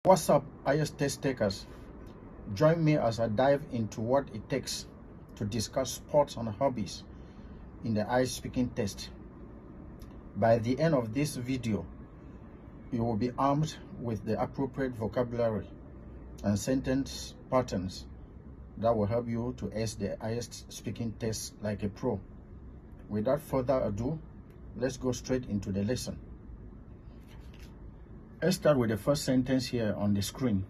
What's up, IELTS test takers? Join me as I dive into what it takes to discuss sports and hobbies in the IELTS speaking test. By the end of this video, you will be armed with the appropriate vocabulary and sentence patterns that will help you to ace the IELTS speaking test like a pro. Without further ado, let's go straight into the lesson. Let's start with the first sentence here on the screen.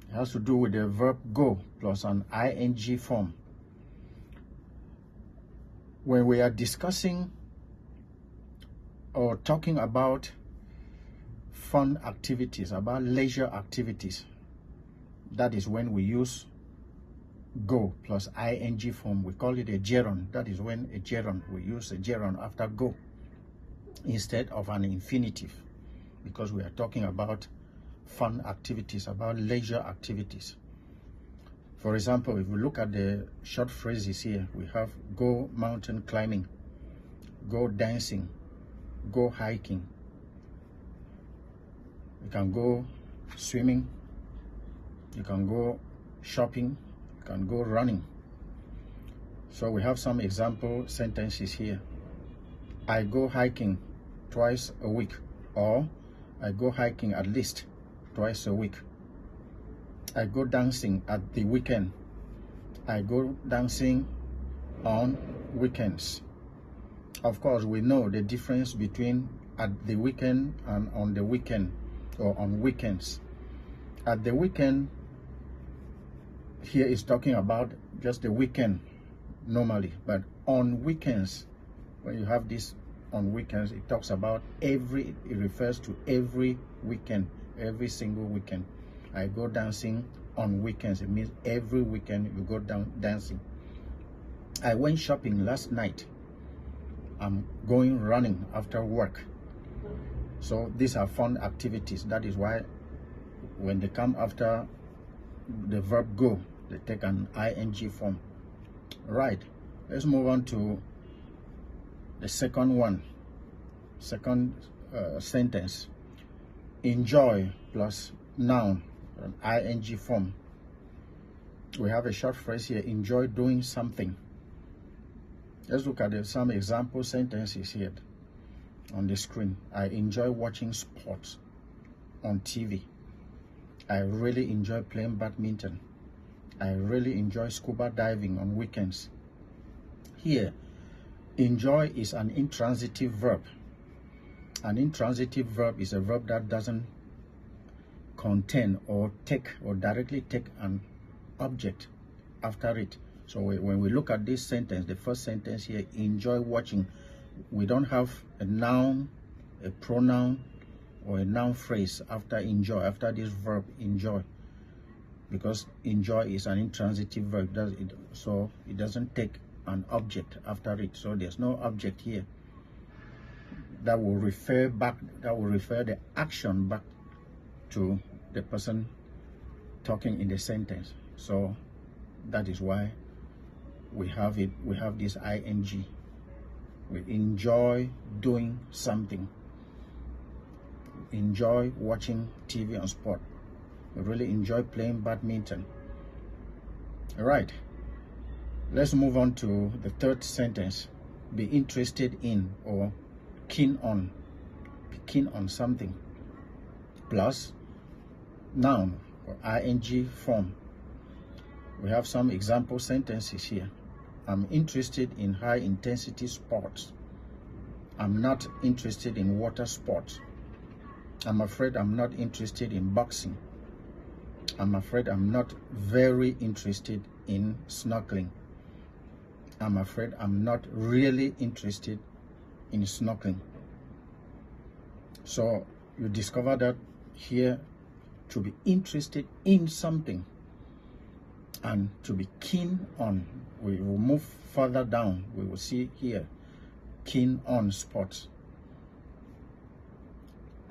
It has to do with the verb go plus an ing form. When we are discussing or talking about fun activities, about leisure activities, that is when we use go plus ing form. We call it a gerund. That is when a gerund, we use a gerund after go instead of an infinitive, because we are talking about fun activities, about leisure activities. For example, if we look at the short phrases here, we have go mountain climbing, go dancing, go hiking. You can go swimming, you can go shopping, you can go running. So we have some example sentences here. I go hiking twice a week, or I go hiking at least twice a week. I go dancing at the weekend. I go dancing on weekends. Of course, we know the difference between at the weekend and on the weekend, or on weekends. At the weekend, here is talking about just the weekend normally, but on weekends, when you have this on weekends, it talks about it refers to every weekend, every single weekend. I go dancing on weekends. It means every weekend you go down dancing. I went shopping last night. I'm going running after work. So these are fun activities. That is why when they come after the verb go, they take an ing form. Right, let's move on to the second one, sentence. Enjoy plus noun, an ing form. We have a short phrase here, enjoy doing something. Let's look at some example sentences here on the screen. I enjoy watching sports on TV. I really enjoy playing badminton. I really enjoy scuba diving on weekends. Here, enjoy is an intransitive verb. An intransitive verb is a verb that doesn't contain or directly take an object after it. So when we look at this sentence, the first sentence here, enjoy watching, we don't have a noun, a pronoun, or a noun phrase after enjoy, after this verb enjoy, because enjoy is an intransitive verb, so it doesn't take an object after it. So there's no object here that will refer the action back to the person talking in the sentence. So that is why we have this ing. We enjoy doing something. Enjoy watching TV and sport. We really enjoy playing badminton. All right, let's move on to the third sentence. Be interested in, or keen on. Be keen on something. Plus noun or ing form. We have some example sentences here. I'm interested in high intensity sports. I'm not interested in water sports. I'm afraid I'm not interested in boxing. I'm afraid I'm not very interested in snorkeling. I'm afraid I'm not really interested in snorkeling. So you discover that here, to be interested in something and to be keen on. We will move further down. We will see here, keen on sports.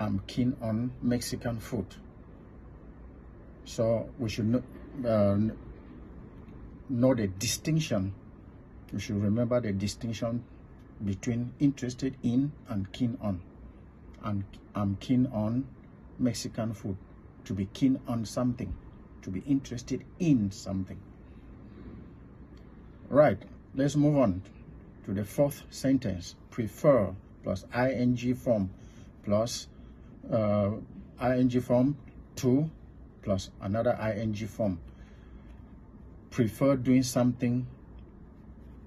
I'm keen on Mexican food. So we should know the distinction. We should remember the distinction between interested in and keen on. And I'm keen on Mexican food. to be keen on something, to be interested in something. Right, let's move on to the fourth sentence. Prefer plus ing form plus ing form to plus another ing form. Prefer doing something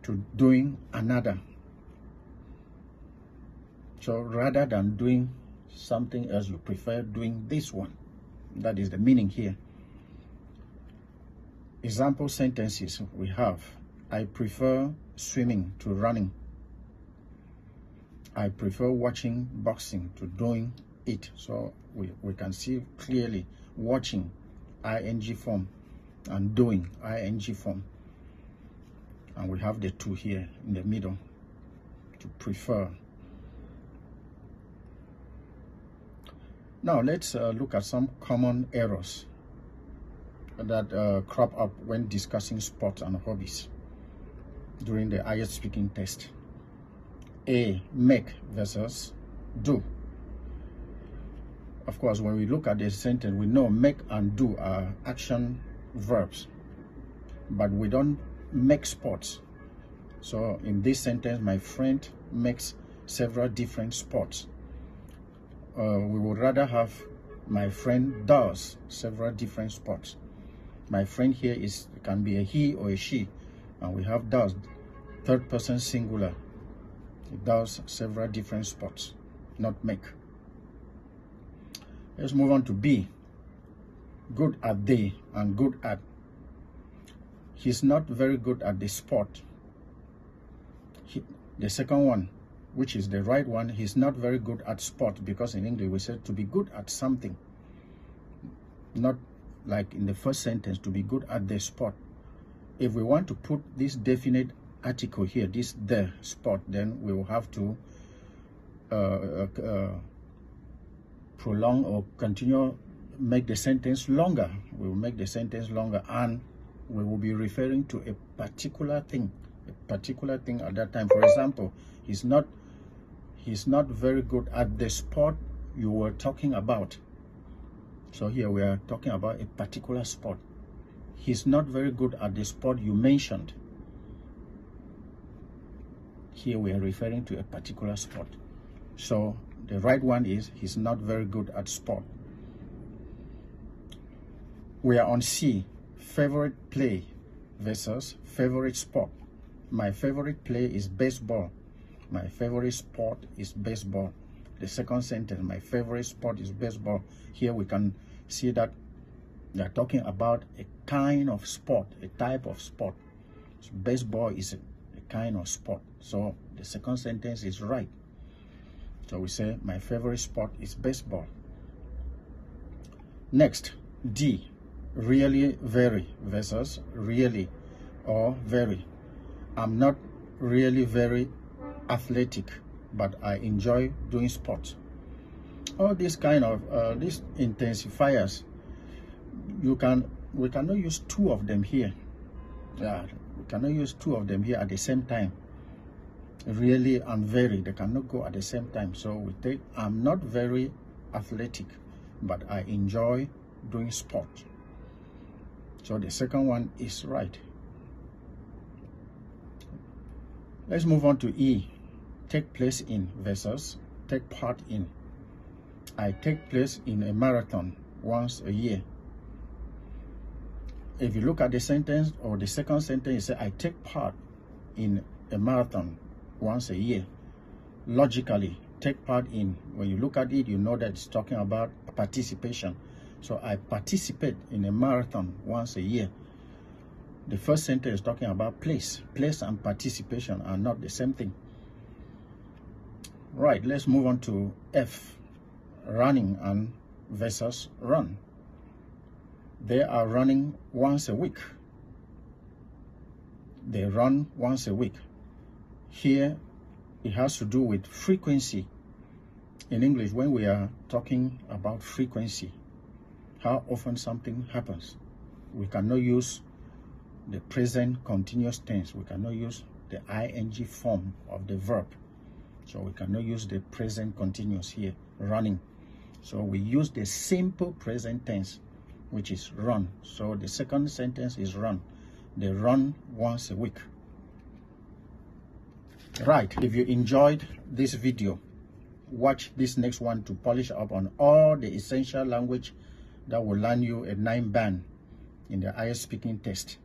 to doing another. So rather than doing something else, you prefer doing this one. That is the meaning here. Example sentences we have: I prefer swimming to running. I prefer watching boxing to doing it. So we can see clearly watching, ing form, and doing, ing form. And we have the two here in the middle, to prefer. Now let's look at some common errors that crop up when discussing sports and hobbies during the IELTS speaking test. A, make versus do. Of course, when we look at the sentence, we know make and do are action verbs, but we don't make sports. So in this sentence, my friend makes several different sports. We would rather have my friend does several different sports. My friend here can be a he or a she, and we have does, third person singular. It does several different sports, not make. Let's move on to B. Good at the and good at. He's not very good at the sport. The second one, which is the right one, he's not very good at sport, because in English we said to be good at something. Not like in the first sentence, to be good at the sport. If we want to put this definite article here, this the sport, then we will have to prolong or continue, make the sentence longer. We will make the sentence longer, and we will be referring to a particular thing at that time. For example, he's not very good at the sport you were talking about. So here we are talking about a particular sport. He's not very good at the sport you mentioned. Here we are referring to a particular sport. So the right one is he's not very good at sport. We are on C. Favorite play versus favorite sport. My favorite play is baseball. My favorite sport is baseball. The second sentence, my favorite sport is baseball. Here we can see that they are talking about a kind of sport, a type of sport. So baseball is a kind of sport. So the second sentence is right. So we say my favorite sport is baseball. Next, D. Really, very versus really or very. I'm not really very athletic, but I enjoy doing sports. All these kind of these intensifiers, we cannot use two of them here. Yeah, we cannot use two of them here at the same time. Really and very, they cannot go at the same time. So we take I'm not very athletic, but I enjoy doing sport. So the second one is right. Let's move on to E. Take place in versus take part in. I take place in a marathon once a year. If you look at the sentence or the second sentence, you say I take part in a marathon once a year. Logically, take part in, when you look at it, you know that it's talking about participation. So I participate in a marathon once a year. The first sentence is talking about place. Place and participation are not the same thing. Right, let's move on to F. Running and versus run. They are running once a week. They run once a week. Here, it has to do with frequency. In English, when we are talking about frequency, how often something happens, we cannot use the present continuous tense. We cannot use the ing form of the verb. So we cannot use the present continuous here, running. So we use the simple present tense, which is run. So the second sentence is run. They run once a week. Right, if you enjoyed this video, watch this next one to polish up on all the essential language that will land you a 9 band in the IELTS speaking test.